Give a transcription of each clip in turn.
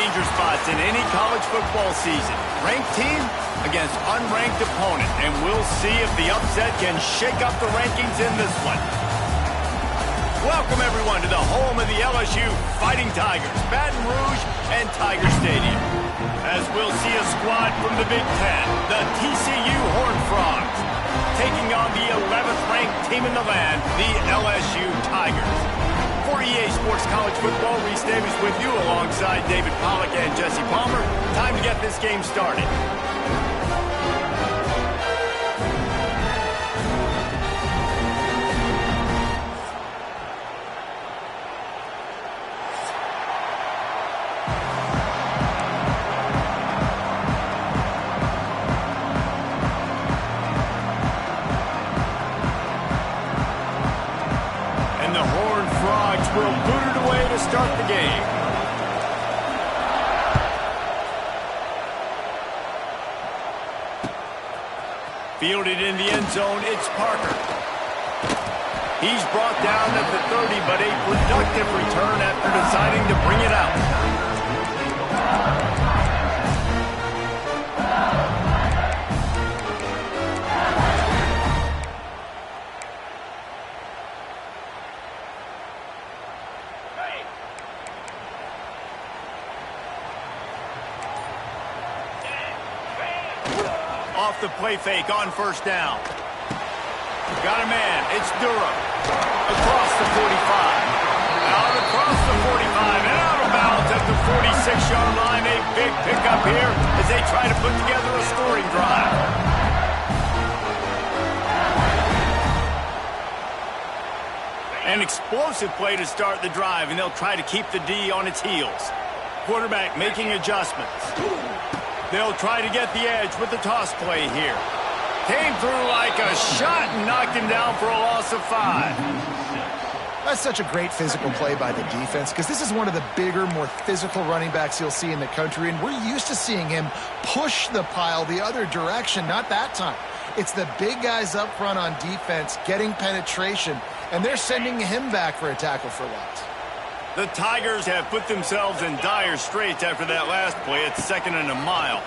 danger spots in any college football season. Ranked team against unranked opponent, and we'll see if the upset can shake up the rankings in this one. Welcome, everyone, to the home of the LSU Fighting Tigers, Baton Rouge and Tiger Stadium. As we'll see a squad from the Big Ten, the TCU Horned Frogs, taking on the 11th ranked team in the land, the LSU Tigers. For EA Sports College Football, Reese Davis with you alongside David Pollack and Jesse Palmer. Time to get this game started. Will boot it away to start the game. Fielded in the end zone, it's Parker. He's brought down at the 30, but a productive return after deciding to bring it out. Off the play fake on first down. Got a man. It's Durham. Across the 45. Out across the 45 and out of bounds at the 46-yard line. A big pickup here as they try to put together a scoring drive. An explosive play to start the drive, and they'll try to keep the D on its heels. Quarterback making adjustments. They'll try to get the edge with the toss play here. Came through like a shot and knocked him down for a loss of 5. That's such a great physical play by the defense because this is one of the bigger, more physical running backs you'll see in the country, and we're used to seeing him push the pile the other direction. Not that time. It's the big guys up front on defense getting penetration, and they're sending him back for a tackle for loss. The Tigers have put themselves in dire straits after that last play. It's 2nd and a mile.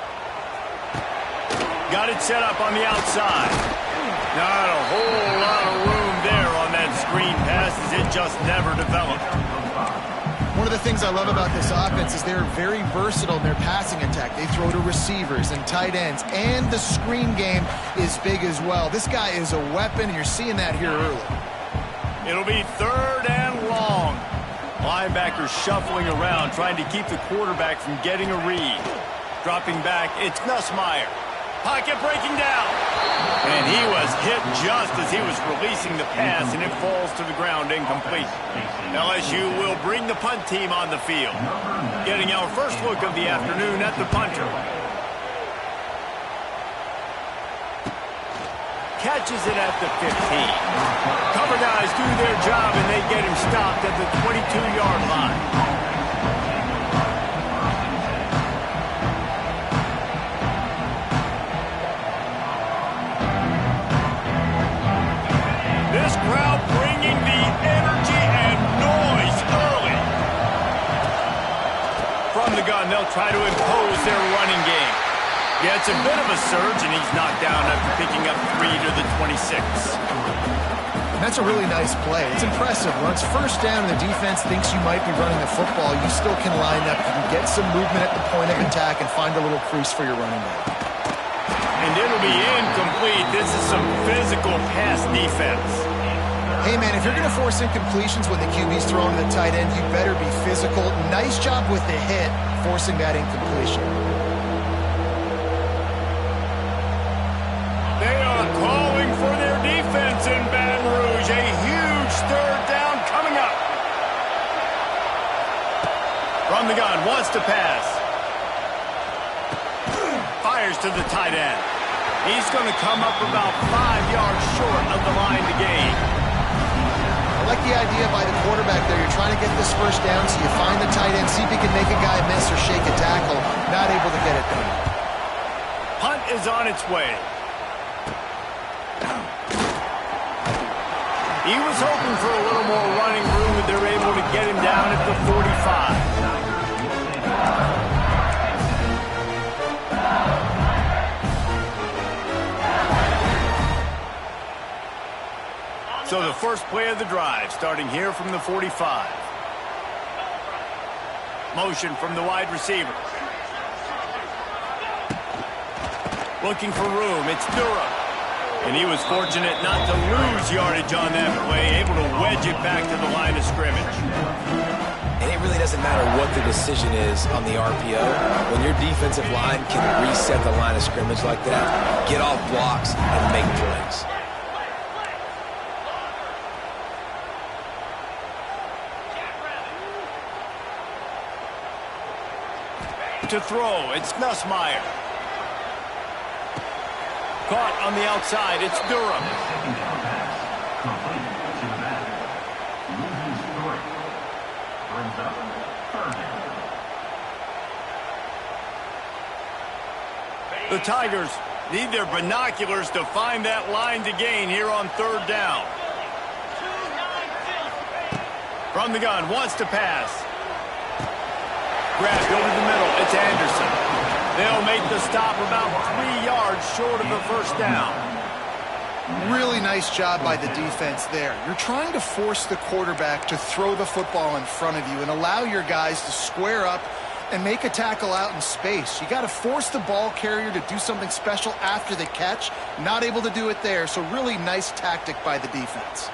Got it set up on the outside. Not a whole lot of room there on that screen pass as it just never developed. One of the things I love about this offense is they're very versatile in their passing attack. They throw to receivers and tight ends, and the screen game is big as well. This guy is a weapon, and you're seeing that here early. It'll be 3rd and long. Linebackers shuffling around, trying to keep the quarterback from getting a read. Dropping back, it's Nussmeier. Pocket breaking down. And he was hit just as he was releasing the pass, and it falls to the ground incomplete. LSU will bring the punt team on the field. Getting our first look of the afternoon at the punter. Catches it at the 15. Cover guys do their job, and they get him stopped at the 22-yard line. This crowd bringing the energy and noise early. From the gun, they'll try to impose their running game. Yeah, it's a bit of a surge, and he's knocked down after picking up 3 to the 26. That's a really nice play. It's impressive. Once first down, the defense thinks you might be running the football. You still can line up. You can get some movement at the point of attack and find a little crease for your running back. And it'll be incomplete. This is some physical pass defense. Hey, man, if you're going to force incompletions when the QB's throwing to the tight end, you better be physical. Nice job with the hit, forcing that incompletion. Calling for their defense in Baton Rouge. A huge 3rd down coming up. From the gun, wants to pass. Fires to the tight end. He's going to come up about 5 yards short of the line to gain. I like the idea by the quarterback there. You're trying to get this first down, so you find the tight end, see if he can make a guy miss or shake a tackle. Not able to get it done. Punt is on its way. He was hoping for a little more running room, but they're able to get him down at the 45. So the first play of the drive, starting here from the 45. Motion from the wide receiver. Looking for room. It's Durham. And he was fortunate not to lose yardage on that play, able to wedge it back to the line of scrimmage. And it really doesn't matter what the decision is on the RPO. When your defensive line can reset the line of scrimmage like that, get off blocks and make plays. To throw, it's Nussmeier. Caught on the outside, it's Durham. The Tigers need their binoculars to find that line to gain here on third down. From the gun, wants to pass. Grabbed over the middle, it's Anderson. They'll make the stop about 3 yards short of the first down. Really nice job by the defense there. You're trying to force the quarterback to throw the football in front of you and allow your guys to square up and make a tackle out in space. You got to force the ball carrier to do something special after the catch. Not able to do it there, so really nice tactic by the defense.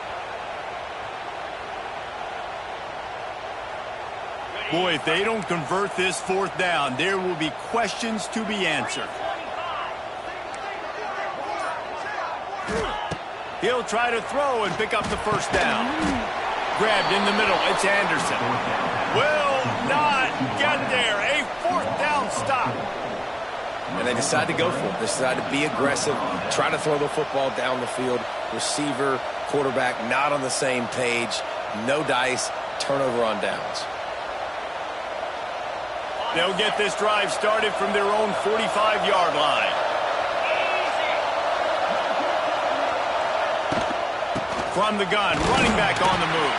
Boy, if they don't convert this fourth down, there will be questions to be answered. He'll try to throw and pick up the first down. Grabbed in the middle, it's Anderson. Will not get there. A fourth down stop. And they decide to go for it. They decide to be aggressive, try to throw the football down the field. Receiver, quarterback, not on the same page. No dice, turnover on downs. They'll get this drive started from their own 45-yard line. From the gun, running back on the move.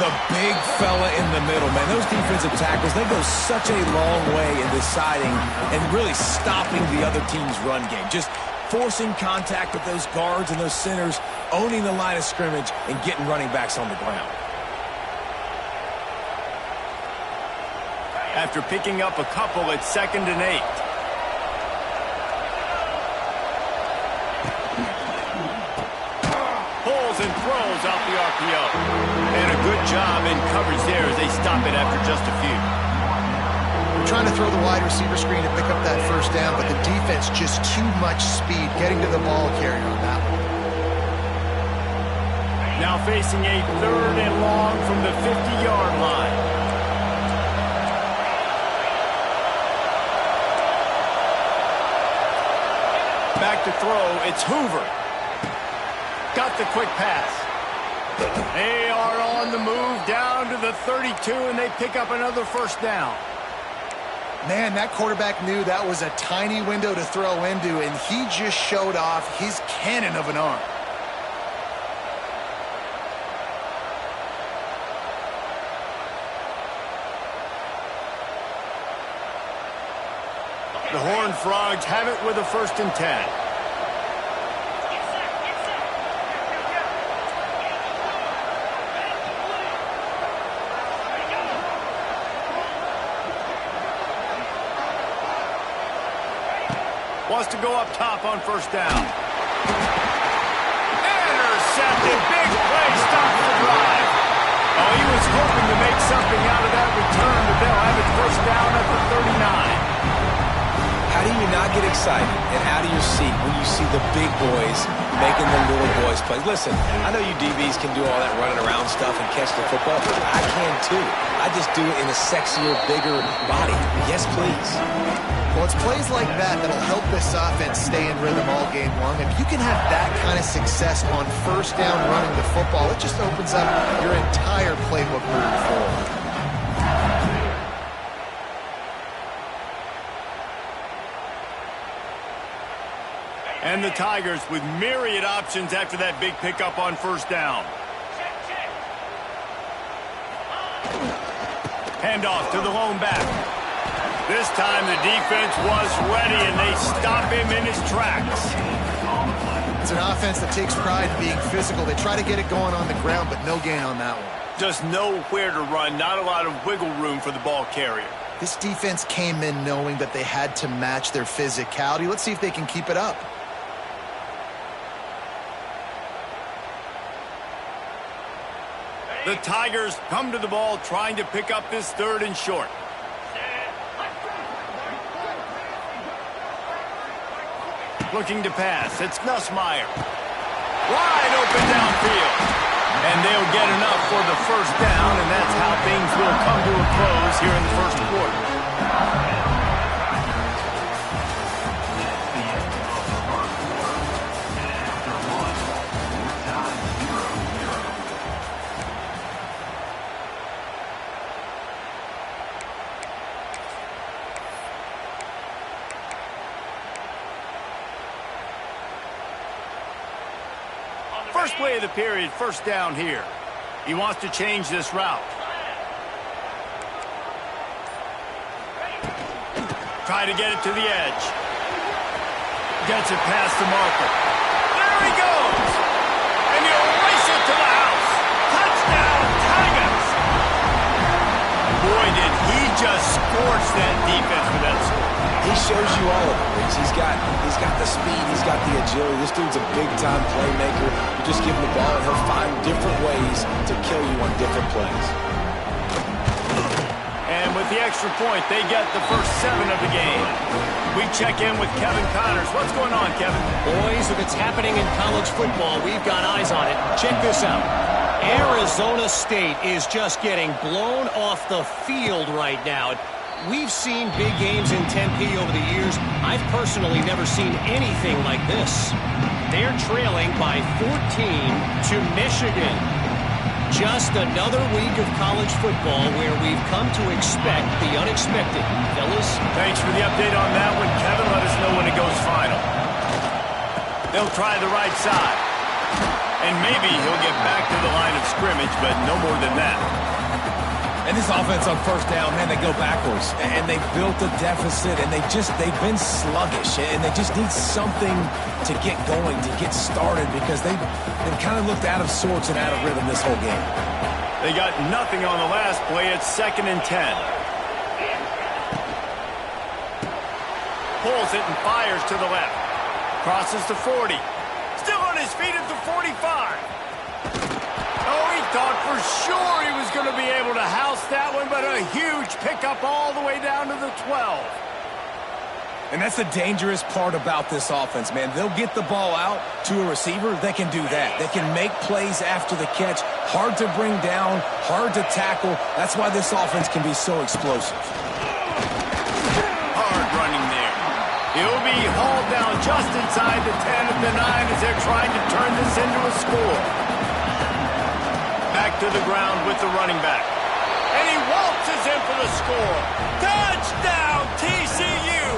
The big fella in the middle, man. Those defensive tackles, they go such a long way in deciding and really stopping the other team's run game. Just forcing contact with those guards and those centers, owning the line of scrimmage, and getting running backs on the ground. After picking up a couple at 2nd and 8. Pulls and throws out the RPO. And a good job in coverage there as they stop it after just a few. They're trying to throw the wide receiver screen to pick up that first down, but the defense just too much speed getting to the ball carrier on that one. Now facing a 3rd and long from the 50-yard line. Back to throw, it's Hoover. Got the quick pass. They are on the move down to the 32, and they pick up another first down. Man, that quarterback knew that was a tiny window to throw into, and he just showed off his cannon of an arm. The Horned Frogs have it with a 1st and 10. Wants to go up top on first down. Intercepted. Big play. Stops the drive. Oh, he was hoping to make something out of that return, but they'll have it first down at the 39. How do you not get excited and out of your seat when you see the big boys making the little boys play? Listen, I know you DBs can do all that running around stuff and catch the football. I can too. I just do it in a sexier, bigger body. Yes, please. Well, it's plays like that that'll help this offense stay in rhythm all game long. If you can have that kind of success on first down running the football, it just opens up your entire playbook moving forward. And the Tigers with myriad options after that big pickup on first down. Handoff to the lone back. This time the defense was ready, and they stop him in his tracks. It's an offense that takes pride in being physical. They try to get it going on the ground, but no gain on that one. Just nowhere to run, not a lot of wiggle room for the ball carrier. This defense came in knowing that they had to match their physicality. Let's see if they can keep it up. The Tigers come to the ball trying to pick up this 3rd and short. Looking to pass. It's Nussmeier. Wide open downfield. And they'll get enough for the 1st down, and that's how things will come to a close here in the 1st quarter. First play of the period, 1st down here. He wants to change this route. Try to get it to the edge. Gets it past the marker. There he goes! And he'll race it to the house. Touchdown, Tigers! Boy, did he just scorch that defense with that score. He shows you all of it, Riggs. He's got the speed, he's got the agility. This dude's a big-time playmaker. You just give him the ball, and he'll find different ways to kill you on different plays. And with the extra point, they get the first 7 of the game. We check in with Kevin Connors. What's going on, Kevin? Boys, if it's happening in college football, we've got eyes on it. Check this out. Arizona State is just getting blown off the field right now. We've seen big games in Tempe over the years. I've personally never seen anything like this. They're trailing by 14 to Michigan. Just another week of college football where we've come to expect the unexpected. Fellas? Thanks for the update on that one, Kevin. Let us know when it goes final. They'll try the right side. And maybe he'll get back to the line of scrimmage, but no more than that. And this offense on 1st down, man, they go backwards. And they've built a deficit, and they've been sluggish. And they just need something to get going, to get started, because they've kind of looked out of sorts and out of rhythm this whole game. They got nothing on the last play. It's 2nd and 10. Pulls it and fires to the left. Crosses to 40. Still on his feet at the 45. Oh, he thought for sure he was going to be able to house that one, but a huge pickup all the way down to the 12. And that's the dangerous part about this offense, man. They'll get the ball out to a receiver. They can do that. They can make plays after the catch. Hard to bring down, hard to tackle. That's why this offense can be so explosive. Hard running there. He'll be hauled down just inside the 10 of the 9 as they're trying to turn this into a score. Back to the ground with the running back. And he waltzes in for the score. Touchdown, TCU!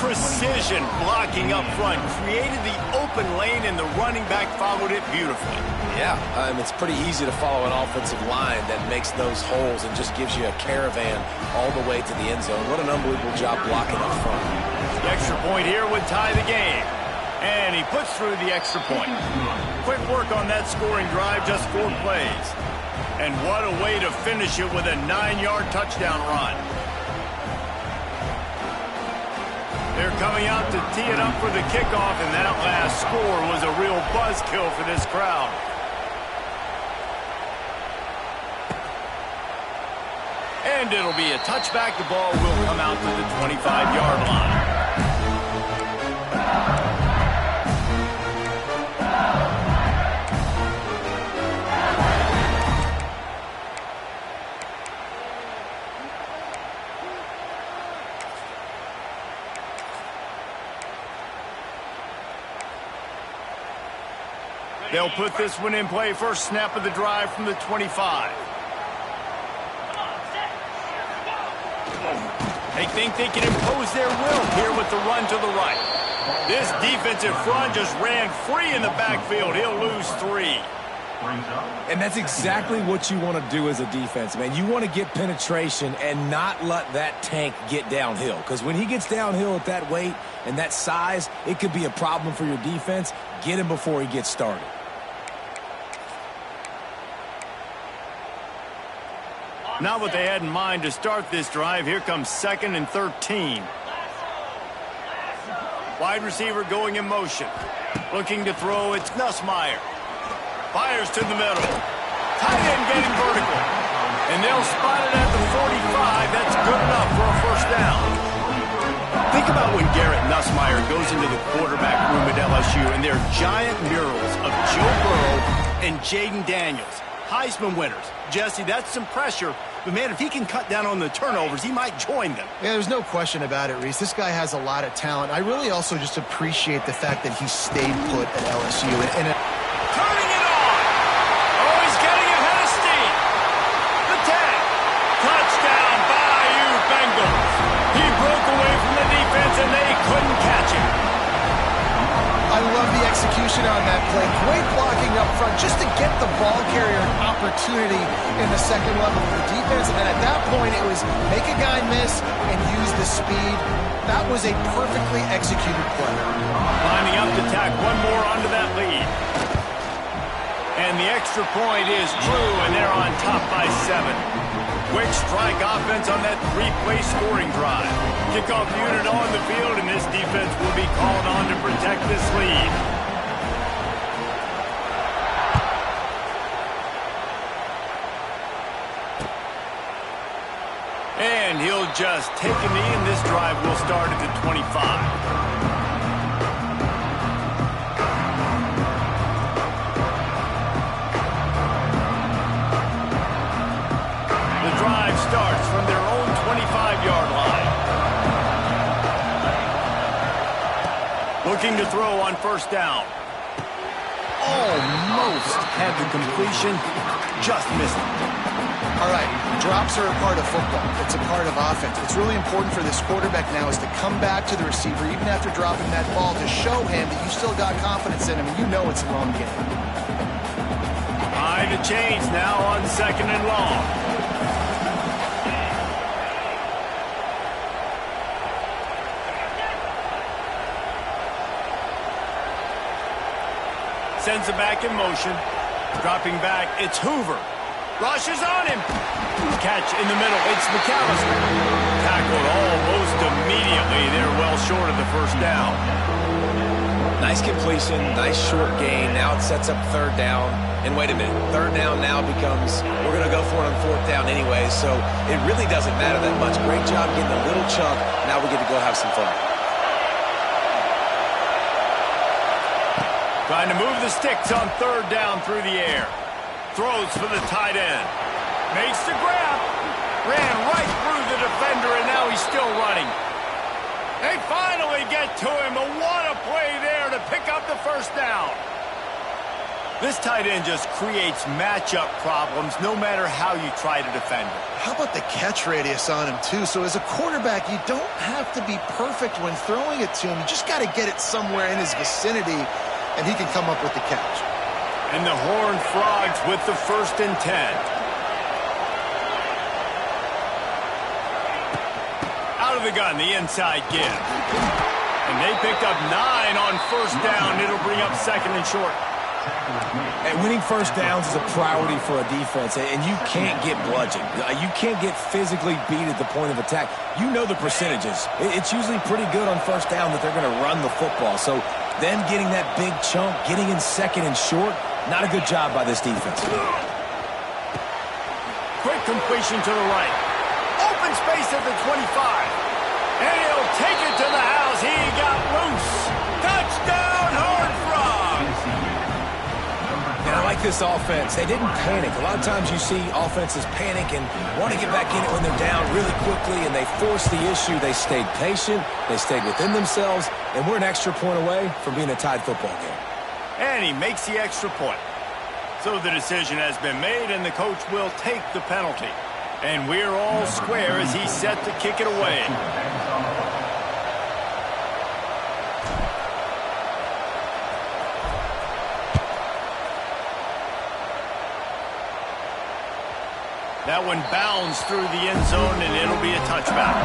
Precision blocking up front created the open lane, and the running back followed it beautifully. Yeah, it's pretty easy to follow an offensive line that makes those holes and just gives you a caravan all the way to the end zone. What an unbelievable job blocking up front. The extra point here would tie the game. And he puts through the extra point. Quick work on that scoring drive, just 4 plays. And what a way to finish it with a 9-yard touchdown run. They're coming out to tee it up for the kickoff, and that last score was a real buzzkill for this crowd. And it'll be a touchback. The ball will come out to the 25-yard line. They'll put this one in play. First snap of the drive from the 25. They think they can impose their will here with the run to the right. This defensive front just ran free in the backfield. He'll lose 3. And that's exactly what you want to do as a defense, man. You want to get penetration and not let that tank get downhill. Because when he gets downhill at that weight and that size, it could be a problem for your defense. Get him before he gets started. Not what they had in mind to start this drive. Here comes 2nd and 13. Wide receiver going in motion. Looking to throw, it's Nussmeier. Fires to the middle. Tight end getting vertical. And they'll spot it at the 45. That's good enough for a first down. Think about when Garrett Nussmeier goes into the quarterback room at LSU and there are giant murals of Joe Burrow and Jaden Daniels. Heisman winners. Jesse, that's some pressure. But, man, if he can cut down on the turnovers, he might join them. Yeah, there's no question about it, Reese. This guy has a lot of talent. I really also just appreciate the fact that he stayed put at LSU. Turning it on. Oh, he's getting ahead of steam. The tag. Touchdown, Bayou Bengals. He broke away from the defense, and they couldn't catch him. I love the execution on that play. Great blocking up front just to get the ball carrier an opportunity in the second level of the defense. And then at that point, it was make a guy miss and use the speed. That was a perfectly executed play. Lining up to tack one more onto that lead. And the extra point is true, and they're on top by 7. Quick strike offense on that 3-play scoring drive. Kickoff unit on the field, and this defense will be called on to protect this lead. And he'll just take a knee, and this drive will start at the 25. Starts from their own 25-yard line. Looking to throw on first down. Almost had the completion, just missed it. All right, drops are a part of football. It's a part of offense. What's really important for this quarterback now is to come back to the receiver, even after dropping that ball, to show him that you still got confidence in him, and you know it's a long game. High to change now on 2nd and long. Sends it back in motion. Dropping back, it's Hoover. Rushes on him. Catch in the middle, it's McAllister. Tackled almost immediately. They're well short of the first down. Nice completion, nice short gain. Now it sets up 3rd down. And wait a minute, 3rd down now becomes, we're going to go for it on 4th down anyway, so it really doesn't matter that much. Great job getting a little chunk. Now we get to go have some fun. Trying to move the sticks on 3rd down through the air. Throws for the tight end. Makes the grab. Ran right through the defender, and now he's still running. They finally get to him, and what a play there to pick up the first down. This tight end just creates matchup problems no matter how you try to defend him. How about the catch radius on him, too? So as a quarterback, you don't have to be perfect when throwing it to him. You just got to get it somewhere in his vicinity, and he can come up with the catch. And the Horned Frogs with the 1st and 10. Out of the gun, the inside give. And they picked up 9 on 1st down. It'll bring up 2nd and short. And winning first downs is a priority for a defense, and you can't get bludgeoned. You can't get physically beat at the point of attack. You know the percentages. It's usually pretty good on first down that they're going to run the football. So them getting that big chunk, getting in 2nd and short, not a good job by this defense. Quick completion to the right. Open space at the 25. And he'll take it to the house. He got loose. Touchdown, Horned Frogs. And I like this offense. They didn't panic. A lot of times you see offenses panic and want to get back in it when they're down really quickly, and they force the issue. They stayed patient. They stayed within themselves, and we're an extra point away from being a tied football game. And he makes the extra point. So the decision has been made, and the coach will take the penalty. And we're all square as he's set to kick it away. That one bounds through the end zone, and it'll be a touchback.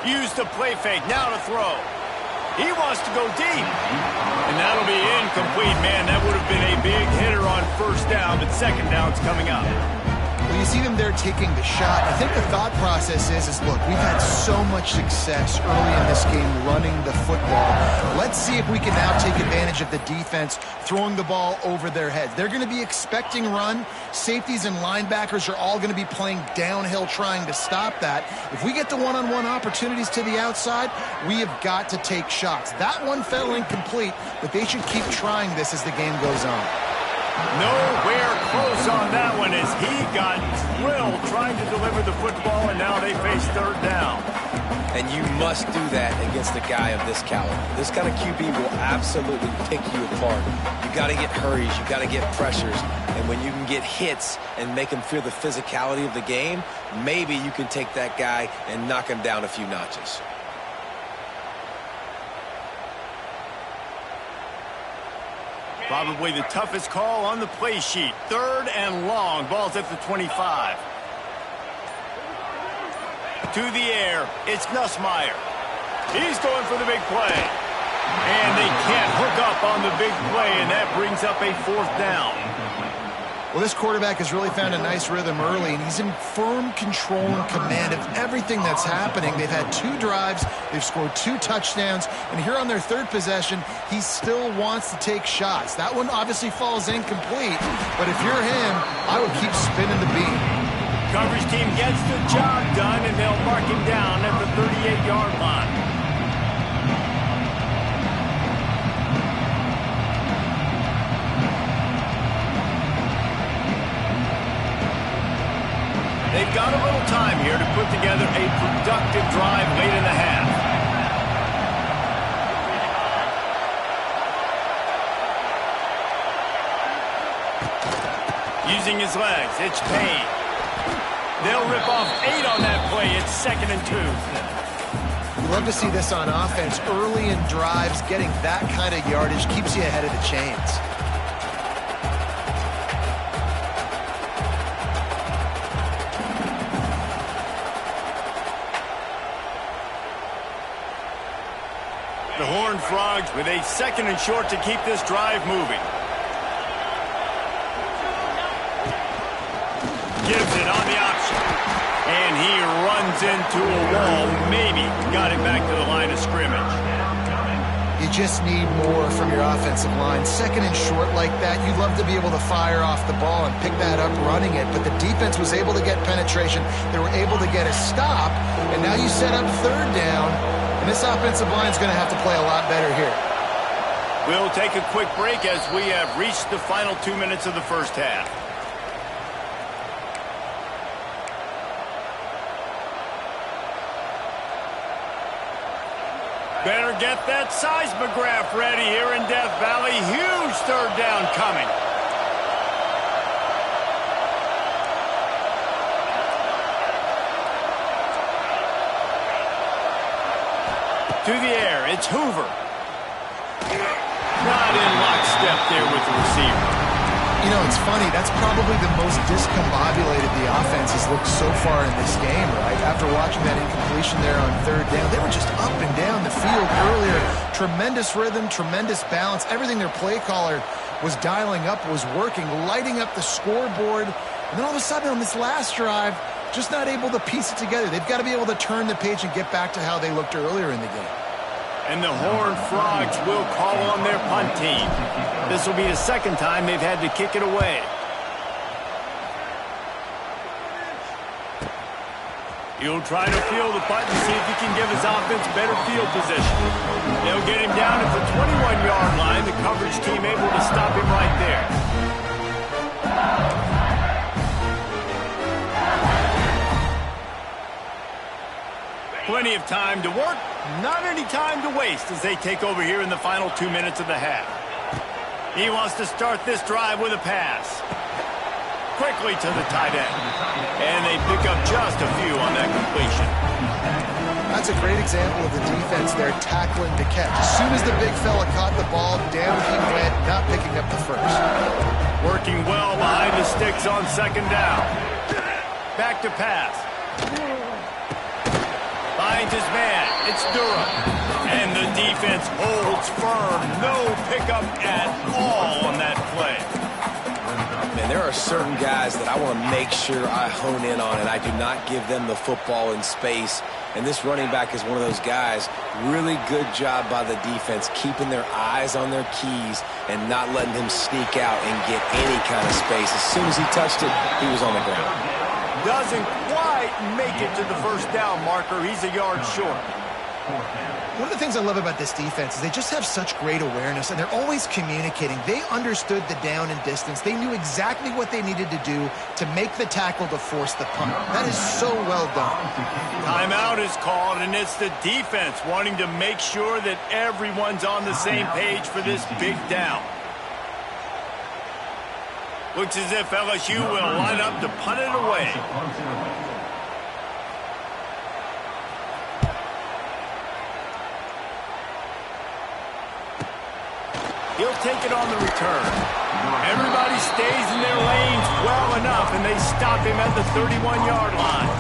Use the play fake, now to throw. He wants to go deep. And that'll be incomplete, man. That would have been a big hitter on first down, but second down's coming up. Well, you see them there taking the shot. I think the thought process is look, we've had so much success early in this game running the football. Let's see if we can now take advantage of the defense throwing the ball over their heads. They're going to be expecting run. Safeties and linebackers are all going to be playing downhill trying to stop that. If we get the one-on-one opportunities to the outside, we have got to take shots. That one fell incomplete, but they should keep trying this as the game goes on. Nowhere close on that one as he got drilled trying to deliver the football, and now they face third down. And you must do that against a guy of this caliber. This kind of QB will absolutely pick you apart. You got to get hurries, you got to get pressures, and when you can get hits and make him feel the physicality of the game, maybe you can take that guy and knock him down a few notches. Probably the toughest call on the play sheet. Third and long. Ball's at the 25. To the air. It's Nussmeier. He's going for the big play. And they can't hook up on the big play, and that brings up a fourth down. Well, this quarterback has really found a nice rhythm early, and he's in firm control and command of everything that's happening. They've had 2 drives, they've scored 2 touchdowns, and here on their third possession, he still wants to take shots. That one obviously falls incomplete, but if you're him, I would keep spinning the beam. Coverage team gets the job done, and they'll mark him down at the 38-yard line. They've got a little time here to put together a productive drive late in the half. Using his legs, it's Payne. They'll rip off 8 on that play. It's 2nd and 2. We love to see this on offense. Early in drives, getting that kind of yardage keeps you ahead of the chains. The Horned Frogs with a 2nd and short to keep this drive moving. Gives it on the option. And he runs into a wall. Maybe got it back to the line of scrimmage. You just need more from your offensive line. 2nd and short like that, you'd love to be able to fire off the ball and pick that up running it. But the defense was able to get penetration. They were able to get a stop. And now you set up 3rd down. And this offensive line is going to have to play a lot better here. We'll take a quick break as we have reached the final 2 minutes of the first half. Better get that seismograph ready here in Death Valley. Huge 3rd down coming. To the air, it's Hoover. Not in lockstep there with the receiver. You know, it's funny. That's probably the most discombobulated the offense has looked so far in this game, right? After watching that incompletion there on 3rd down, they were just up and down the field earlier. Tremendous rhythm, tremendous balance. Everything their play caller was dialing up was working, lighting up the scoreboard. And then all of a sudden on this last drive, just not able to piece it together. They've got to be able to turn the page and get back to how they looked earlier in the game. And the Horned Frogs will call on their punt team. This will be the 2nd time they've had to kick it away. He'll try to field the punt and see if he can give his offense better field position. They'll get him down at the 21-yard line. The coverage team able to stop him right there. Plenty of time to work, not any time to waste as they take over here in the final 2 minutes of the half. He wants to start this drive with a pass. Quickly to the tight end. And they pick up just a few on that completion. That's a great example of the defense there tackling to catch. As soon as the big fella caught the ball, down he went, not picking up the first. Working well behind the sticks on second down. Back to pass. Finds his man. It's Durham. And the defense holds firm. No pickup at all on that play. Man, there are certain guys that I want to make sure I hone in on, and I do not give them the football in space. And this running back is one of those guys. Really good job by the defense, keeping their eyes on their keys and not letting him sneak out and get any kind of space. As soon as he touched it, he was on the ground. Doesn't quite make it to the first down marker. He's a yard short. One of the things I love about this defense is they just have such great awareness, and they're always communicating. They understood the down and distance. They knew exactly what they needed to do to make the tackle to force the punt. That is so well done. Timeout is called, and it's the defense wanting to make sure that everyone's on the same page for this big down. Looks as if LSU will line up to punt it away. He'll take it on the return. Everybody stays in their lanes well enough, and they stop him at the 31-yard line.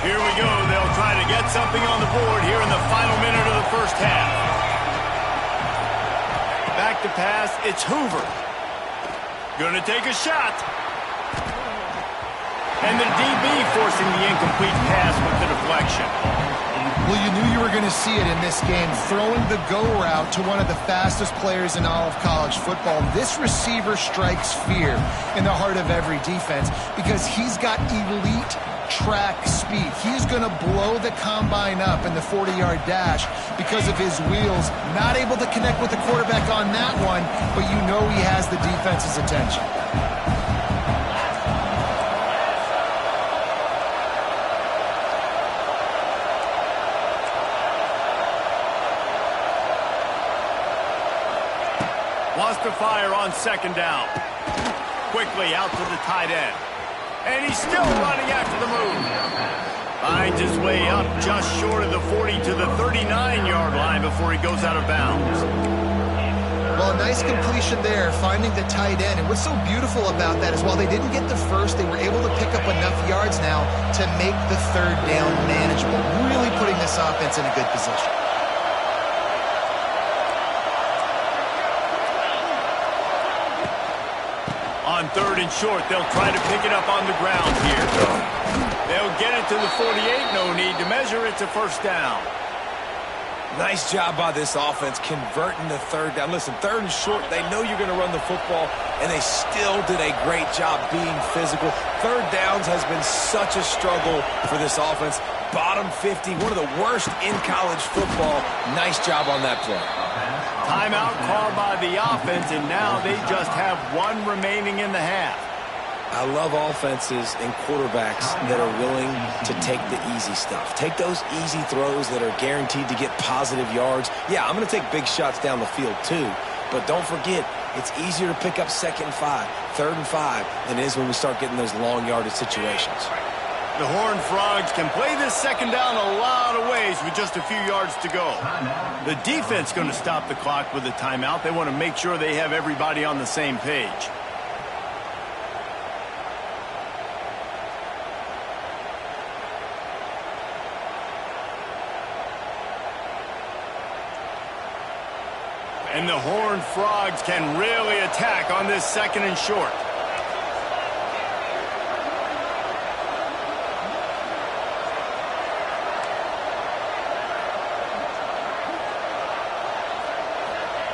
Here we go. They'll try to get something on the board here in the final minute of the first half. Back to pass. It's Hoover. Gonna take a shot. And the DB forcing the incomplete pass with the deflection. Well, you knew you were going to see it in this game, throwing the go route to one of the fastest players in all of college football. This receiver strikes fear in the heart of every defense because he's got elite track speed. He's going to blow the combine up in the 40-yard dash because of his wheels. Not able to connect with the quarterback on that one, but you know he has the defense's attention. Wants to fire on second down. Quickly out to the tight end. And he's still running after the move. Finds his way up just short of the 40 to the 39-yard line before he goes out of bounds. Well, a nice completion there, finding the tight end. And what's so beautiful about that is while they didn't get the first, they were able to pick up enough yards now to make the third down manageable. Really putting this offense in a good position. On third and short, they'll try to pick it up on the ground here. They'll get it to the 48. No need to measure. It's a first down. Nice job by this offense converting the third down. Listen, third and short, they know you're going to run the football, and they still did a great job being physical. Third downs has been such a struggle for this offense. Bottom 50, one of the worst in college football. Nice job on that play. Timeout called by the offense, and now they just have one remaining in the half. I love offenses and quarterbacks that are willing to take the easy stuff. Take those easy throws that are guaranteed to get positive yards. Yeah, I'm going to take big shots down the field too, but don't forget, it's easier to pick up second and 5, third and 5 than it is when we start getting those long yardage situations. The Horned Frogs can play this second down a lot of ways with just a few yards to go. The defense going to stop the clock with a timeout. They want to make sure they have everybody on the same page. And the Horned Frogs can really attack on this second and short.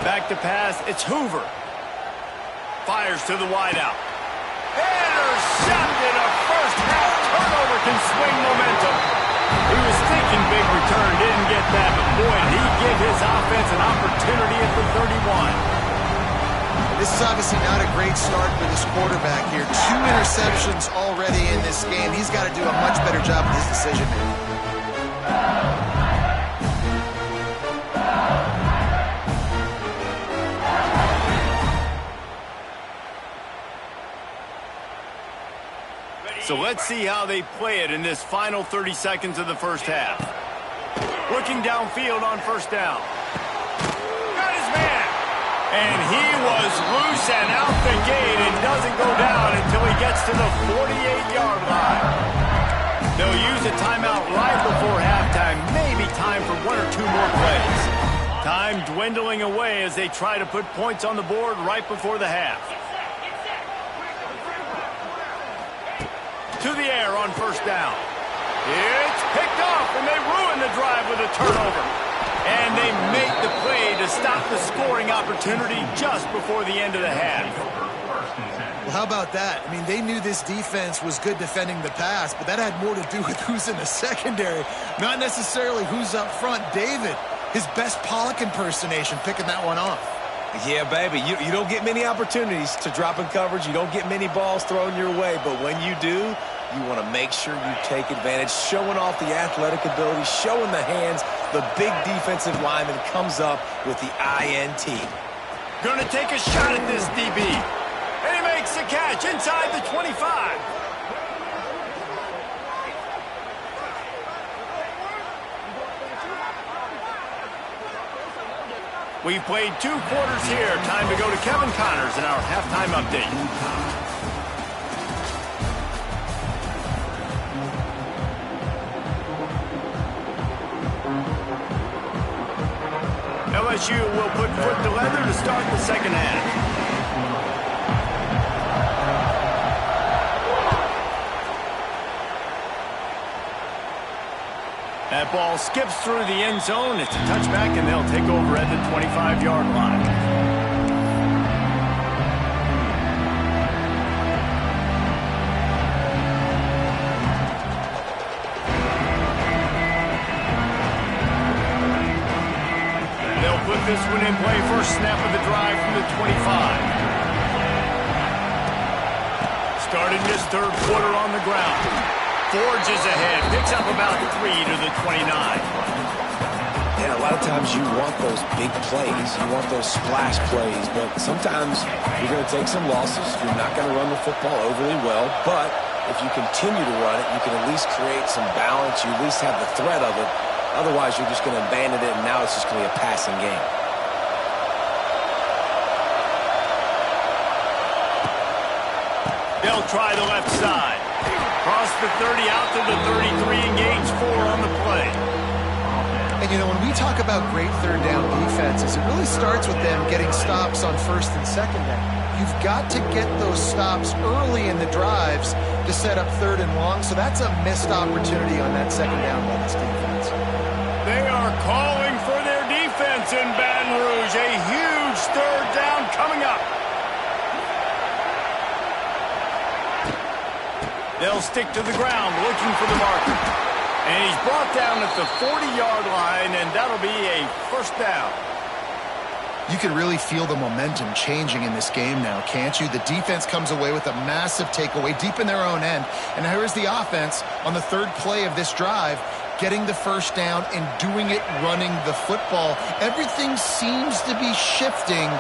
Back to pass, it's Hoover. Fires to the wideout. Intercepted, a first half turnover can swing momentum. He was thinking big return, didn't get that, but boy, did he give his offense an opportunity at the 31. This is obviously not a great start for this quarterback here. 2 interceptions already in this game. He's got to do a much better job with his decision making. So let's see how they play it in this final 30 seconds of the first half. Looking downfield on first down. Got his man. And he was loose and out the gate and doesn't go down until he gets to the 48-yard line. They'll use a timeout right before halftime. Maybe time for 1 or 2 more plays. Time dwindling away as they try to put points on the board right before the half. To the air on first down. It's picked off, and they ruin the drive with a turnover. And they make the play to stop the scoring opportunity just before the end of the half. Well, how about that? I mean, they knew this defense was good defending the pass, but that had more to do with who's in the secondary, not necessarily who's up front. David, his best Pollock impersonation, picking that one off. Yeah, baby, you don't get many opportunities to drop in coverage. You don't get many balls thrown your way, but when you do, you want to make sure you take advantage, showing off the athletic ability, showing the hands. The big defensive lineman comes up with the INT. Going to take a shot at this DB. And he makes the catch inside the 25. We've played 2 quarters here. Time to go to Kevin Connors in our halftime update. LSU will put foot to leather to start the second half. That ball skips through the end zone. It's a touchback, and they'll take over at the 25-yard line. They'll put this one in play. First snap of the drive from the 25. Starting this third quarter on the ground. Forges ahead, picks up about 3 to the 29. Yeah, a lot of times you want those big plays. You want those splash plays, but sometimes you're going to take some losses. You're not going to run the football overly well, but if you continue to run it, you can at least create some balance. You at least have the threat of it. Otherwise, you're just going to abandon it, and now it's just going to be a passing game. They'll try the left side. Cross the 30 out to the 33, engage 4 on the play. And, you know, when we talk about great third down defenses, it really starts with them getting stops on first and second down. You've got to get those stops early in the drives to set up third and long, so that's a missed opportunity on that second down by this defense. They are calling for their defense in Baton Rouge. A huge third down coming up. They'll stick to the ground looking for the marker. And he's brought down at the 40-yard line, and that'll be a first down. You can really feel the momentum changing in this game now, can't you? The defense comes away with a massive takeaway deep in their own end. And here's the offense on the third play of this drive, getting the first down and doing it running the football. Everything seems to be shifting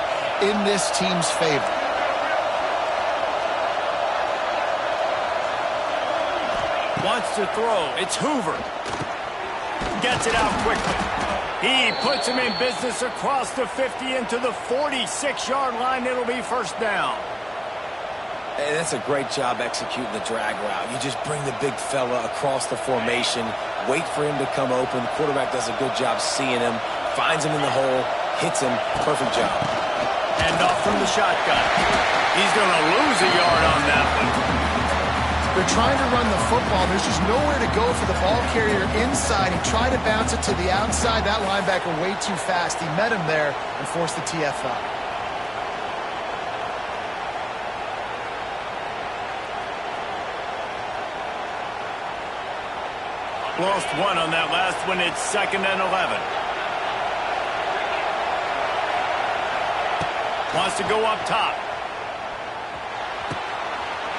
in this team's favor. Wants to throw. It's Hoover. Gets it out quickly. He puts him in business across the 50 into the 46-yard line. It'll be first down. Hey, that's a great job executing the drag route. You just bring the big fella across the formation, wait for him to come open. The quarterback does a good job seeing him, finds him in the hole, hits him. Perfect job. Hand off from the shotgun. He's going to lose a yard on that one. They're trying to run the football. There's just nowhere to go for the ball carrier inside. He tried to bounce it to the outside. That linebacker way too fast. He met him there and forced the TFL. Lost one on that last one. It's 2nd and 11. Wants to go up top.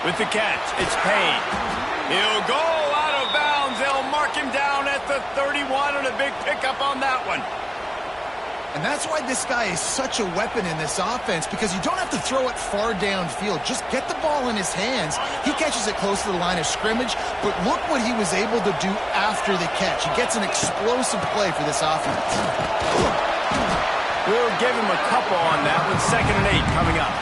With the catch, it's Payne. He'll go out of bounds. They'll mark him down at the 31 and a big pickup on that one. And that's why this guy is such a weapon in this offense, because you don't have to throw it far downfield. Just get the ball in his hands. He catches it close to the line of scrimmage, but look what he was able to do after the catch. He gets an explosive play for this offense. We'll give him a couple on that one. 2nd and 8 coming up.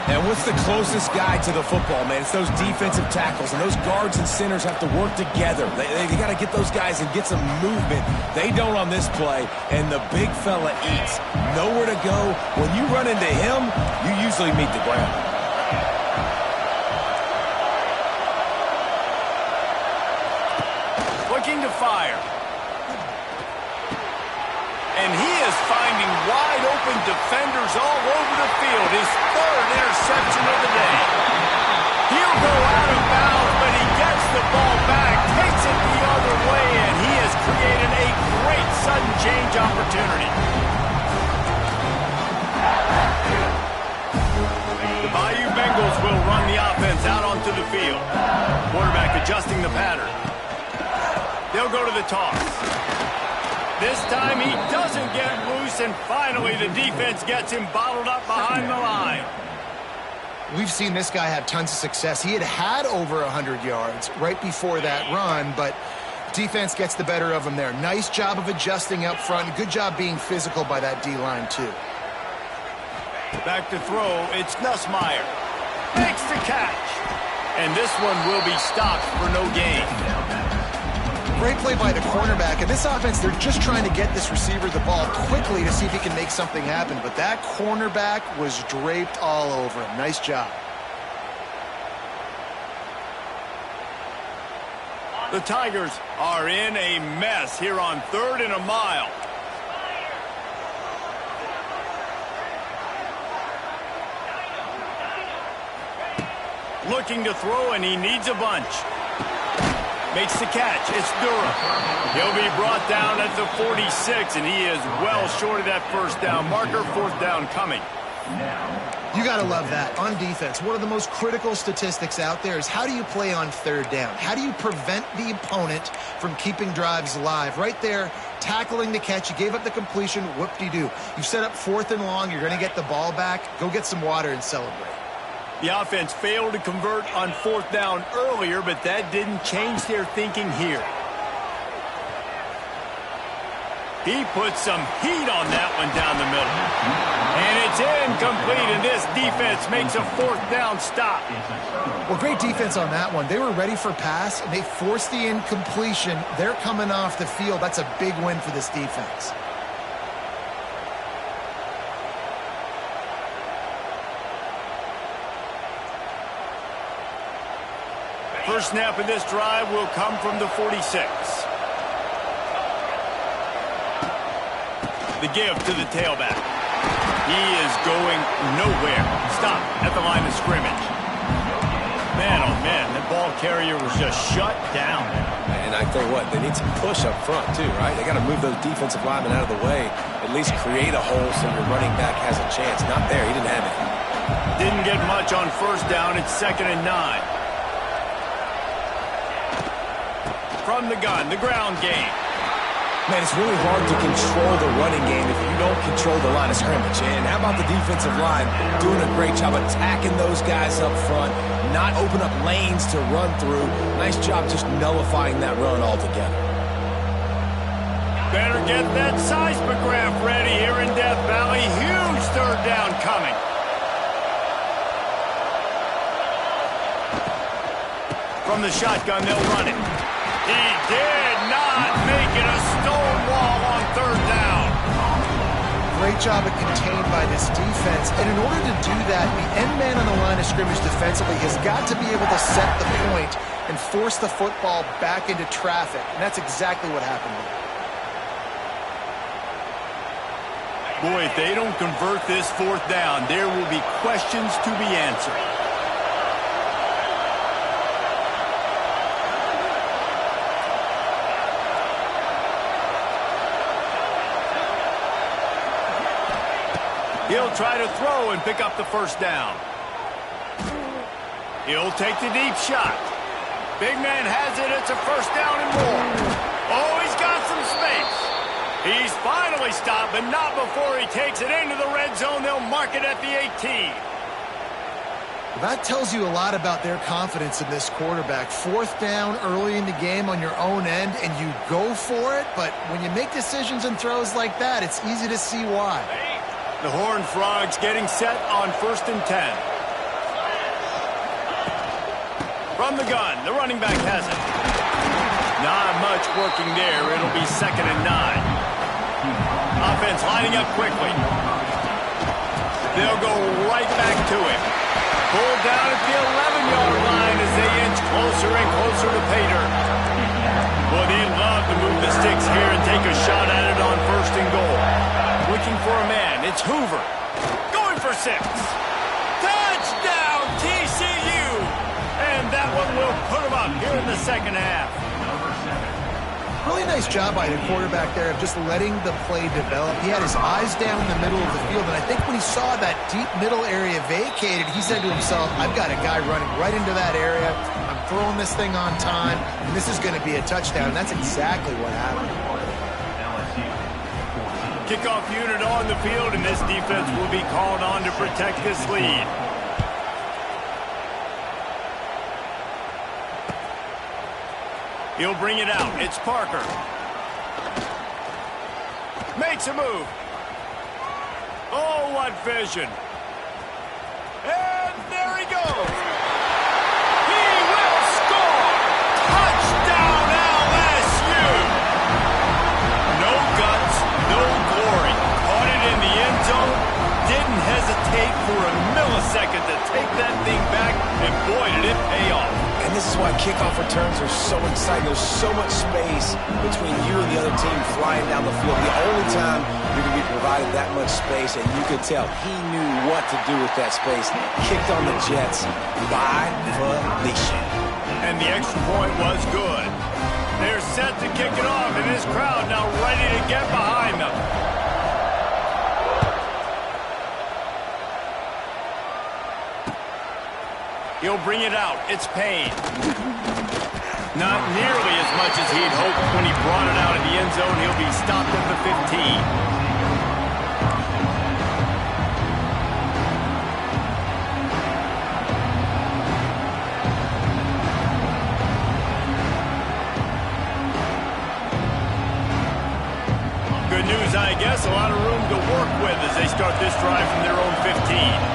And what's the closest guy to the football, man? It's those defensive tackles, and those guards and centers have to work together. They got to get those guys and get some movement. They don't on this play, and the big fella eats. Nowhere to go. When you run into him, you usually meet the ground. Looking to fire. And he is finding wide-open defenders all over the field. His 3rd interception of the day. He'll go out of bounds, but he gets the ball back, takes it the other way, and he has created a great sudden change opportunity. The Bayou Bengals will run the offense out onto the field. Quarterback adjusting the pattern. They'll go to the toss. This time he doesn't get loose, and finally the defense gets him bottled up behind the line. We've seen this guy have tons of success. He had over 100 yards right before that run, but defense gets the better of him there. Nice job of adjusting up front. Good job being physical by that D-line, too. Back to throw, it's Nussmeier. Makes the catch. And this one will be stopped for no gain. Great play by the cornerback. In this offense, they're just trying to get this receiver the ball quickly to see if he can make something happen. But that cornerback was draped all over him. Nice job. The Tigers are in a mess here on 3rd and a mile. Looking to throw, and he needs a bunch. Makes the catch. It's Durham. He'll be brought down at the 46, and he is well short of that 1st down marker. 4th down coming. You got to love that. On defense, one of the most critical statistics out there is how do you play on 3rd down? How do you prevent the opponent from keeping drives alive? Right there, tackling the catch. You gave up the completion. Whoop-de-doo. You set up 4th and long. You're going to get the ball back. Go get some water and celebrate. The offense failed to convert on 4th down earlier, but that didn't change their thinking here. He puts some heat on that one down the middle. And it's incomplete, and this defense makes a 4th down stop. Well, great defense on that one. They were ready for pass, and they forced the incompletion. They're coming off the field. That's a big win for this defense. First snap of this drive will come from the 46. The give to the tailback. He is going nowhere. Stop at the line of scrimmage. Man, oh man, the ball carrier was just shut down. And I tell you what, they need some push up front too, right? They got to move those defensive linemen out of the way, at least create a hole so your running back has a chance. Not there. He didn't have it. Didn't get much on 1st down. It's 2nd and 9. From the gun, the ground game. Man, it's really hard to control the running game if you don't control the line of scrimmage. And how about the defensive line doing a great job attacking those guys up front, not open up lanes to run through. Nice job just nullifying that run altogether. Better get that seismograph ready here in Death Valley. Huge 3rd down coming. From the shotgun, they'll run it. He did not make it a stone wall on 3rd down. Great job of contained by this defense. And in order to do that, the end man on the line of scrimmage defensively has got to be able to set the point and force the football back into traffic. And that's exactly what happened there. Boy, if they don't convert this 4th down, there will be questions to be answered. He'll try to throw and pick up the first down. He'll take the deep shot. Big man has it. It's a first down and more. Oh, he's got some space. He's finally stopped, but not before he takes it into the red zone. They'll mark it at the 18. That tells you a lot about their confidence in this quarterback. Fourth down early in the game on your own end, and you go for it, but when you make decisions and throws like that, it's easy to see why. The Horned Frogs getting set on 1st and 10. From the gun, the running back has it. Not much working there. It'll be 2nd and 9. Offense lining up quickly. They'll go right back to him. Pulled down at the 11-yard line as they inch closer and closer to pay dirt. Well, they'd love to move the sticks here and take a shot at it on 1st and goal. Looking for a man. It's Hoover. Going for 6. Touchdown, TCU! And that one will put them up here in the second half. Really nice job by the quarterback there of just letting the play develop. He had his eyes down in the middle of the field, and I think when he saw that deep middle area vacated, he said to himself, I've got a guy running right into that area. I'm throwing this thing on time, and this is going to be a touchdown. And that's exactly what happened. Kickoff unit on the field, and this defense will be called on to protect this lead. He'll bring it out. It's Parker. Makes a move. Oh, what vision. And there he goes. He will score. Touchdown, LSU. No guts, no glory. Caught it in the end zone. Didn't hesitate for a millisecond to take that thing back. And boy, did it pay off. And this is why kickoff returns are so exciting. There's so much space between you and the other team flying down the field. The only time you're going to be provided that much space, and you could tell he knew what to do with that space. Kicked on the Jets by Felicia. And the extra point was good. They're set to kick it off, and this crowd now ready to get behind them. He'll bring it out. It's Payne. Not nearly as much as he'd hoped when he brought it out in the end zone. He'll be stopped at the 15. Good news, I guess. A lot of room to work with as they start this drive from their own 15.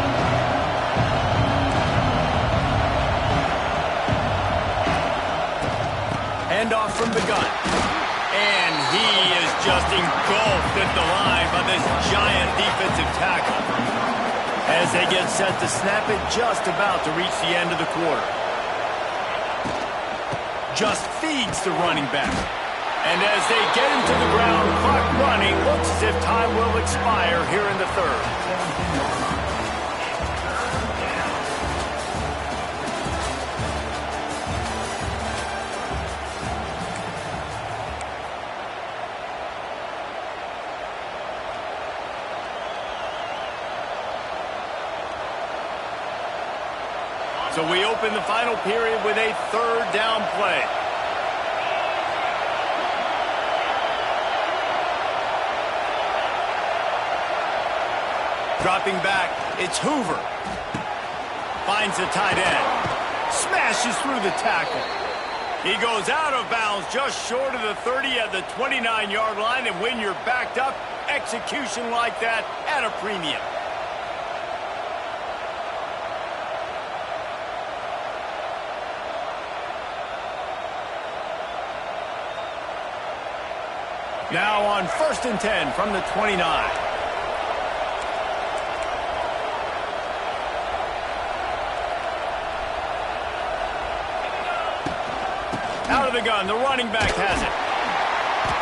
Handoff from the gun. And he is just engulfed at the line by this giant defensive tackle. As they get set to snap it, just about to reach the end of the quarter. Just feeds the running back. And as they get him to the ground, clock running, looks as if time will expire here in the third. So we open the final period with a third down play. Dropping back, it's Hoover. Finds the tight end. Smashes through the tackle. He goes out of bounds just short of the 30 at the 29-yard line, and when you're backed up, execution like that at a premium. Now on 1st and 10 from the 29. Out of the gun, the running back has it.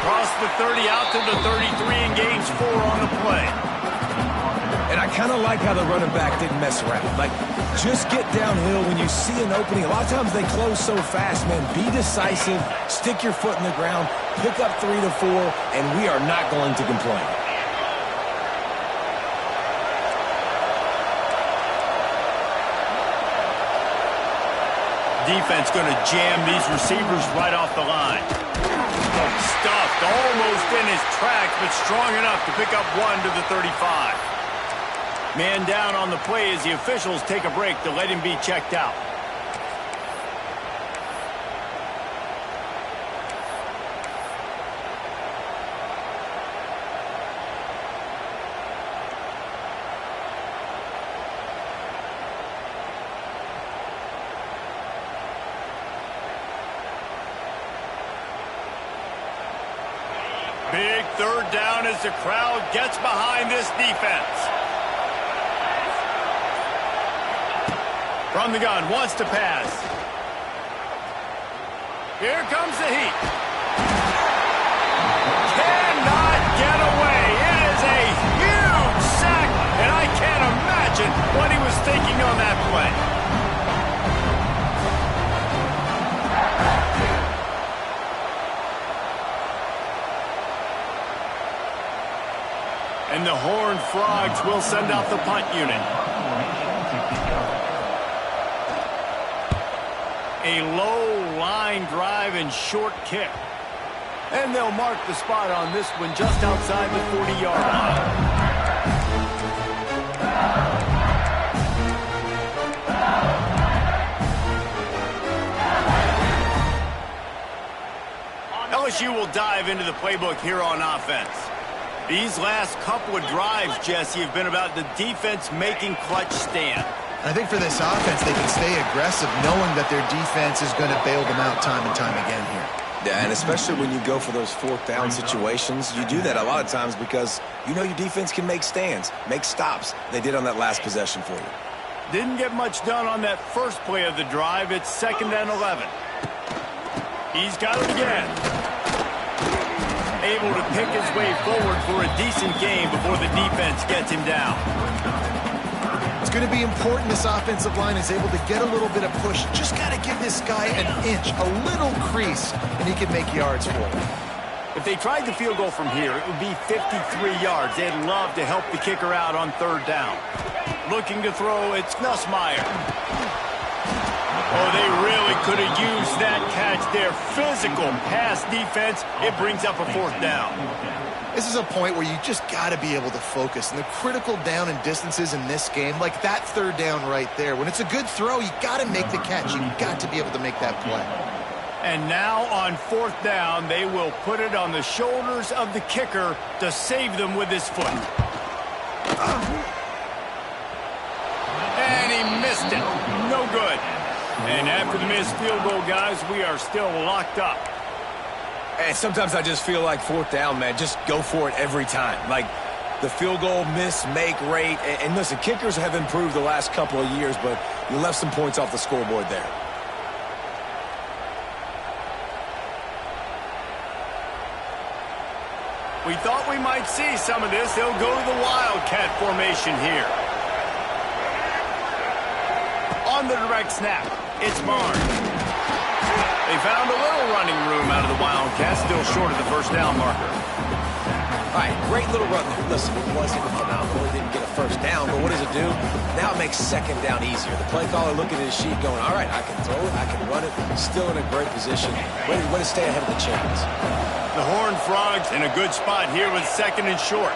Across the 30, out to the 33, and gains 4 on the play. And I kind of like how the running back didn't mess around. Like, just get downhill when you see an opening. A lot of times they close so fast, man. Be decisive, stick your foot in the ground, pick up 3 to 4, and we are not going to complain. defense going to jam these receivers right off the line. Stuffed almost in his tracks, but strong enough to pick up 1 to the 35. Man down on the play as the officials take a break to let him be checked out. Big third down as the crowd gets behind this defense. From the gun, wants to pass. Here comes the heat. Cannot get away. It is a huge sack, and I can't imagine what he was thinking on that play. And the Horned Frogs will send out the punt unit. A low line drive and short kick. And they'll mark the spot on this one just outside the 40-yard line. LSU will dive into the playbook here on offense. These last couple of drives, Jesse, have been about the defense making clutch stand. I think for this offense, they can stay aggressive knowing that their defense is going to bail them out time and time again here. Yeah, and especially when you go for those fourth down situations, you do that a lot of times because you know your defense can make stands, make stops. They did on that last possession for you. Didn't get much done on that first play of the drive. It's 2nd and 11. He's got it again. Able to pick his way forward for a decent game before the defense gets him down. It's going to be important this offensive line is able to get a little bit of push. Just got to give this guy an inch, a little crease, and he can make yards for him. If they tried the field goal from here, it would be 53 yards. They'd love to help the kicker out on 3rd down. Looking to throw, it's Nussmeier. Oh, they really could have used that catch there. Physical pass defense. It brings up a 4th down. This is a point where you just got to be able to focus. And the critical down and distances in this game, like that 3rd down right there, when it's a good throw, you got to make the catch. You got to be able to make that play. And now on 4th down, they will put it on the shoulders of the kicker to save them with his foot. And he missed it. No good. And after the missed field goal, guys, we are still locked up. And sometimes I just feel like 4th down, man, just go for it every time. Like the field goal miss-make rate. And listen, kickers have improved the last couple of years, but you left some points off the scoreboard there. We thought we might see some of this. They'll go to the Wildcat formation here. On the direct snap, it's Barnes. They found a little running room out of the Wildcats, still short of the 1st down marker. All right, great little run there. Listen, it wasn't phenomenal. He didn't get a 1st down, but what does it do? Now it makes 2nd down easier. The play caller looking at his sheet going, all right, I can throw it, I can run it. Still in a great position. Way to stay ahead of the chains. The Horned Frogs in a good spot here with 2nd and short.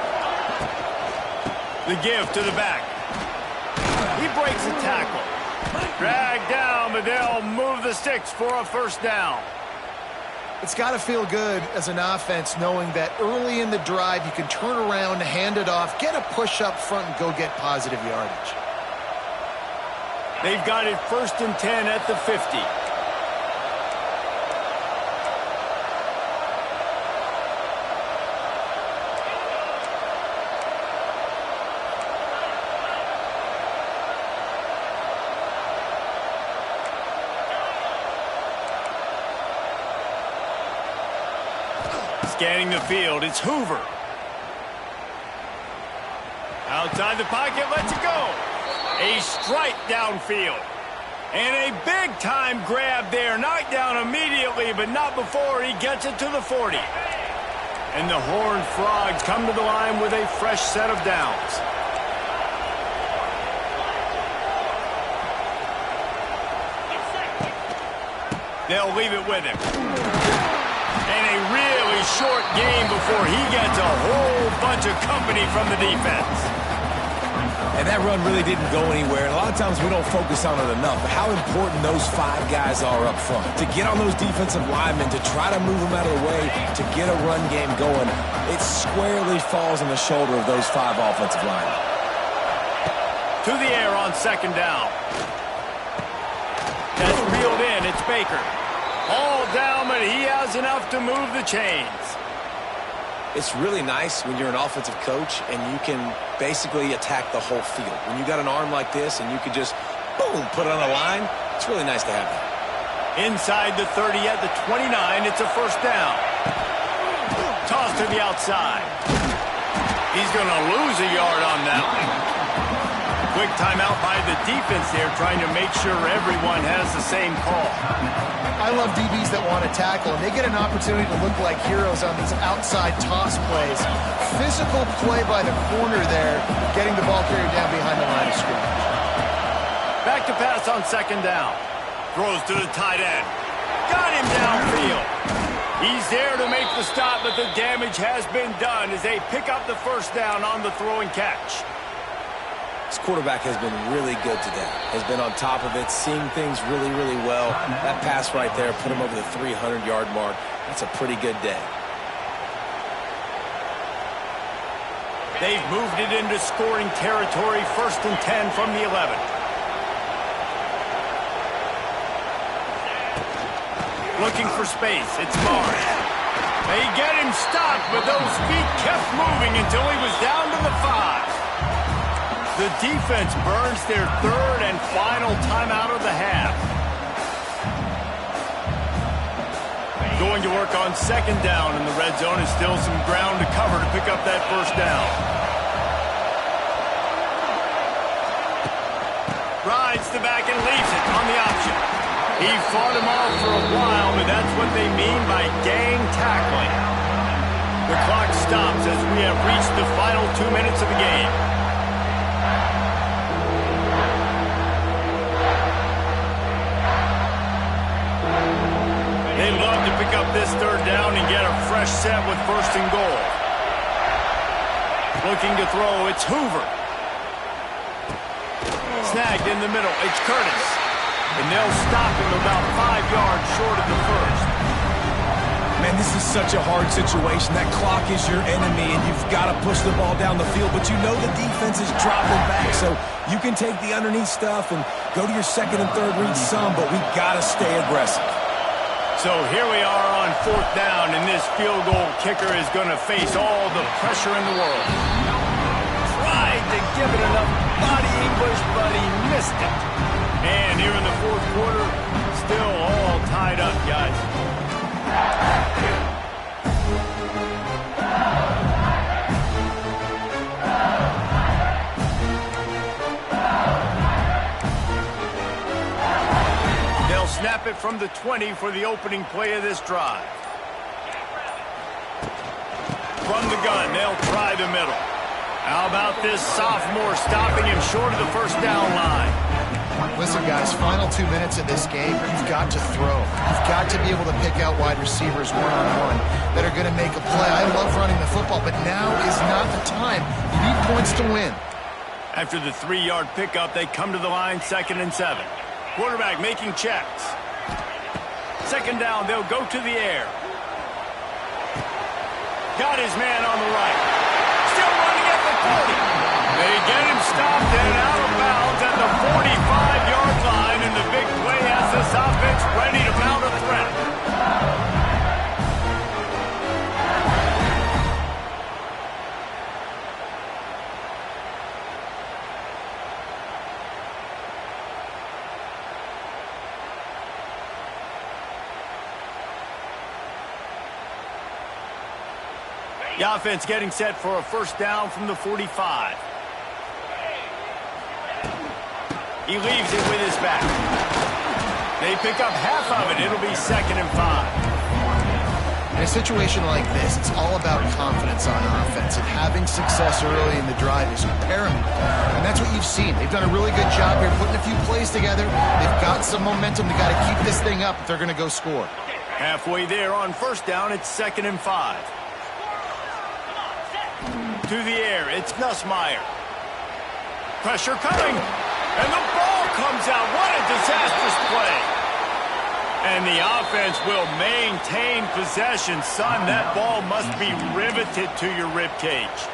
The give to the back. He breaks a tackle. Dragged down, but they'll move the sticks for a 1st down. It's got to feel good as an offense knowing that early in the drive you can turn around, hand it off, get a push up front, and go get positive yardage. They've got it 1st and 10 at the 50. Scanning the field, it's Hoover. Outside the pocket, lets it go. A strike downfield. And a big-time grab there. Knocked down immediately, but not before he gets it to the 40. And the Horned Frogs come to the line with a fresh set of downs. They'll leave it with him. And a really short game before he gets a whole bunch of company from the defense. And that run really didn't go anywhere. And a lot of times we don't focus on it enough. But how important those 5 guys are up front. To get on those defensive linemen, to try to move them out of the way, to get a run game going, it squarely falls on the shoulder of those 5 offensive linemen. To the air on second down. That's reeled in. It's Baker. All down, but he has enough to move the chains. It's really nice when you're an offensive coach and you can basically attack the whole field. When you got an arm like this and you can just, boom, put it on a line, it's really nice to have that. Inside the 30 at the 29, it's a first down. Toss to the outside. He's going to lose a yard on that one. Quick timeout by the defense there, trying to make sure everyone has the same call. I love DBs that want to tackle, and they get an opportunity to look like heroes on these outside toss plays. Physical play by the corner there, getting the ball carried down behind the line of scrimmage. Back to pass on second down. Throws to the tight end. Got him downfield. He's there to make the stop, but the damage has been done as they pick up the first down on the throw and catch. This quarterback has been really good today. Has been on top of it, seeing things really, really well. That pass right there put him over the 300-yard mark. That's a pretty good day. They've moved it into scoring territory, 1st and 10 from the 11. Looking for space. It's Barnes. They get him stopped, but those feet kept moving until he was down to the 5. The defense burns their 3rd and final timeout of the half. Going to work on second down, and the red zone is still some ground to cover to pick up that first down. Rides the back and leaves it on the option. He fought him off for a while, but that's what they mean by gang tackling. The clock stops as we have reached the final 2 minutes of the game. They'd love to pick up this third down and get a fresh set with 1st and goal. Looking to throw, it's Hoover. Snagged in the middle, it's Curtis. And they'll stop him about 5 yards short of the first. Man, this is such a hard situation. That clock is your enemy, and you've got to push the ball down the field. But you know the defense is dropping back, so you can take the underneath stuff and go to your 2nd and 3rd read some, but we got to stay aggressive. So here we are on 4th down, and this field goal kicker is going to face all the pressure in the world. Tried to give it enough body English, but he missed it. And here in the 4th quarter, still all tied up, guys. They'll snap it from the 20 for the opening play of this drive. From the gun, they'll try the middle. How about this sophomore stopping him short of the first down line? Listen, guys, final 2 minutes of this game, you've got to throw. You've got to be able to pick out wide receivers one-on-one that are going to make a play. I love running the football, but now is not the time. You need points to win. After the 3-yard pickup, they come to the line 2nd and 7. Quarterback making checks. Second down, they'll go to the air. Got his man on the right. Still running at the 40. They get him stopped and out of bounds at the 45-yard line, and the big play has this offense ready to mount a threat. The offense getting set for a first down from the 45. He leaves it with his back. They pick up half of it. It'll be 2nd and 5. a situation like this, it's all about confidence on offense, and having success early in the drive is paramount. And that's what you've seen. They've done a really good job here putting a few plays together. They've got some momentum. They've got to keep this thing up if they're going to go score. Halfway there on first down, it's 2nd and 5. To the air, it's Nussmeier. Pressure coming, and the ball comes out. What a disastrous play. And the offense will maintain possession. Son, that ball must be riveted to your ribcage.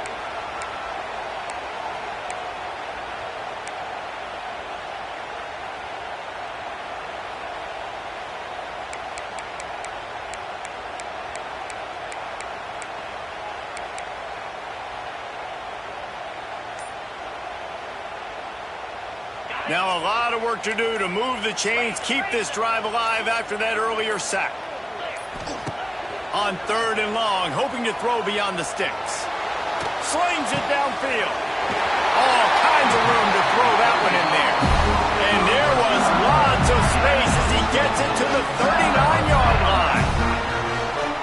Now a lot of work to do to move the chains, keep this drive alive after that earlier sack. On 3rd and long, hoping to throw beyond the sticks. Slings it downfield. All kinds of room to throw that one in there. And there was lots of space as he gets it to the 39-yard line.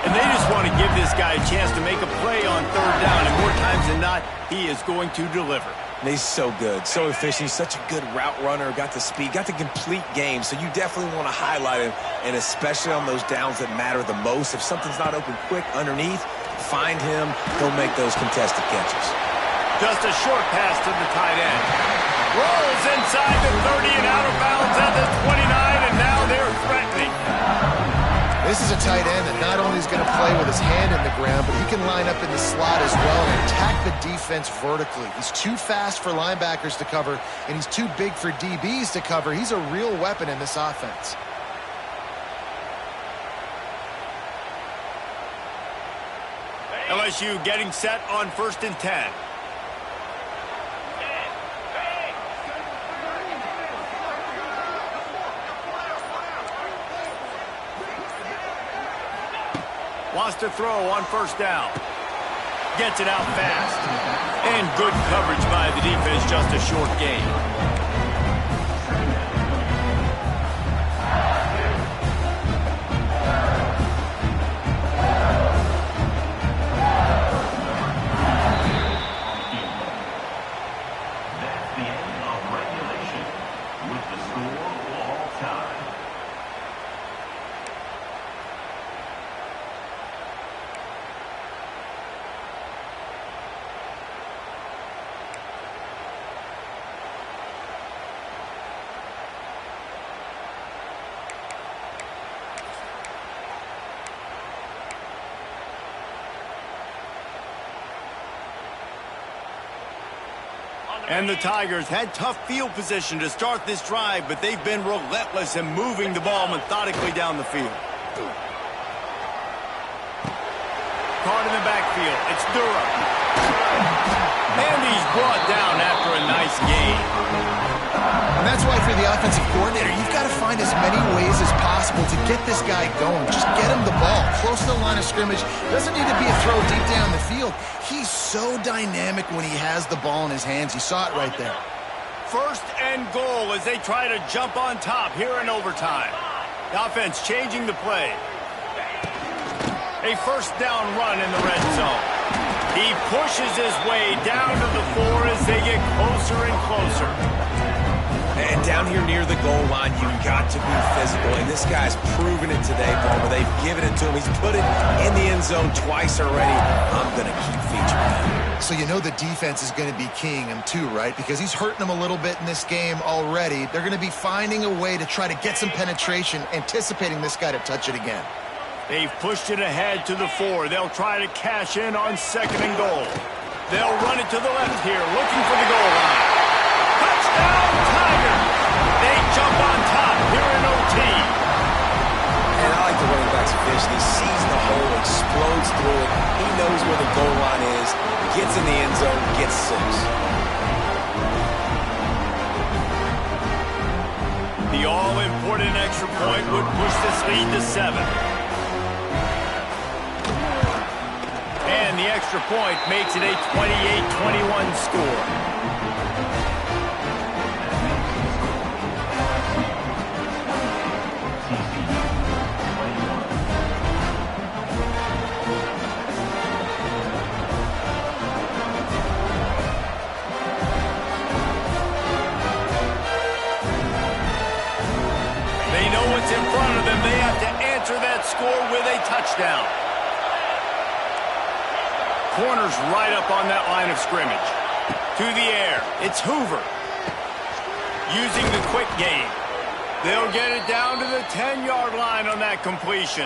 And they just want to give this guy a chance to make a play on 3rd down, and more times than not, he is going to deliver. And he's so good, so efficient. He's such a good route runner, got the speed, got the complete game. So you definitely want to highlight him, and especially on those downs that matter the most. If something's not open quick underneath, find him. He'll make those contested catches. Just a short pass to the tight end. Rolls inside the 30 and out of bounds at the 29, and now they're threatening. This is a tight end that not only is going to play with his hand in the ground, but he can line up in the slot as well and attack the defense vertically. He's too fast for linebackers to cover, and he's too big for DBs to cover. He's a real weapon in this offense. LSU getting set on 1st and 10. Wants to throw on 1st down. Gets it out fast. And good coverage by the defense, just a short gain. That's the end of regulation with the score all time. And the Tigers had tough field position to start this drive, but they've been relentless in moving the ball methodically down the field. Caught in the backfield. It's Durham. And he's brought down after a nice gain. And that's why for the offensive coordinator, you've got to find as many ways as possible to get this guy going. Just get him the ball close to the line of scrimmage. Doesn't need to be a throw deep down the field. He's so dynamic when he has the ball in his hands. You saw it right there. 1st and goal as they try to jump on top here in overtime. The offense changing the play. A 1st down run in the red zone. He pushes his way down to the 4 as they get closer and closer. And down here near the goal line, you've got to be physical. And this guy's proven it today, Palmer. They've given it to him. He's put it in the end zone twice already. I'm going to keep featuring him. So you know the defense is going to be keying him too, right? Because he's hurting them a little bit in this game already. They're going to be finding a way to try to get some penetration, anticipating this guy to touch it again. They've pushed it ahead to the 4. They'll try to cash in on 2nd and goal. They'll run it to the left here, looking for the goal line. Touchdown, Tigers! They jump on top here in OT. And I like the running back's vision. He sees the hole, explodes through it. He knows where the goal line is, gets in the end zone, gets 6. The all-important extra point would push this lead to 7. And the extra point makes it a 28-21 score. corner's right up on that line of scrimmage. To the air, it's Hoover. Using the quick game. They'll get it down to the 10-yard line on that completion.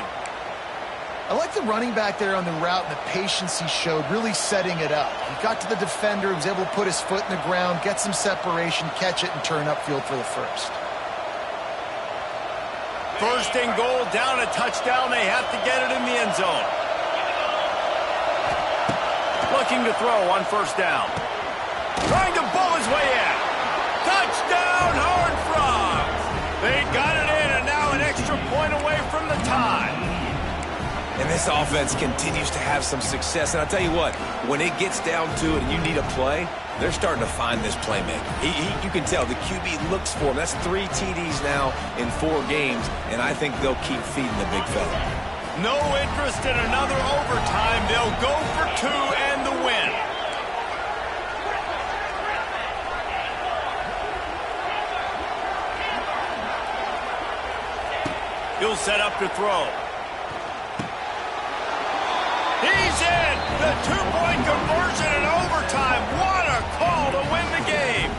I like the running back there on the route and the patience he showed, really setting it up. He got to the defender, he was able to put his foot in the ground, get some separation, catch it, and turn upfield for the first. First and goal, down a touchdown. They have to get it in the end zone. Looking to throw on first down. Trying to bull his way in. Touchdown, Horned Frogs. They got it in, and now an extra point away from the tie. And this offense continues to have some success. And I'll tell you what, when it gets down to it and you need a play, they're starting to find this playmaker. You can tell the QB looks for him. That's 3 TDs now in 4 games, and I think they'll keep feeding the big fella. No interest in another overtime. They'll go for 2 and the win. He'll set up to throw. He's in! The 2-point conversion in overtime. What a call to win the game!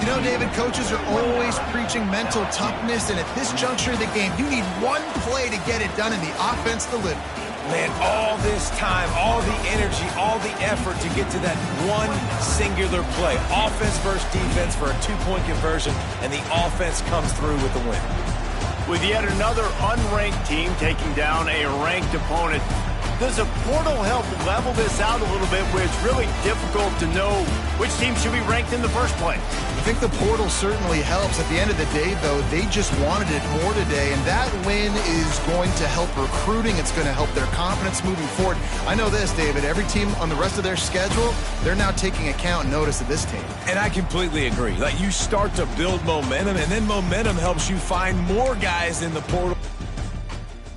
You know, David, coaches are always preaching mental toughness, and at this juncture of the game, you need one play to get it done, and the offense delivered. Man, all this time, all the energy, all the effort to get to that one singular play. Offense versus defense for a 2-point conversion, and the offense comes through with the win. With yet another unranked team taking down a ranked opponent, does a portal help level this out a little bit where it's really difficult to know which team should be ranked in the first place? I think the portal certainly helps. At the end of the day, though, they just wanted it more today, and that win is going to help recruiting. It's going to help their confidence moving forward. I know this, David, every team on the rest of their schedule, they're now taking account and notice of this team. And I completely agree. Like, you start to build momentum, and then momentum helps you find more guys in the portal.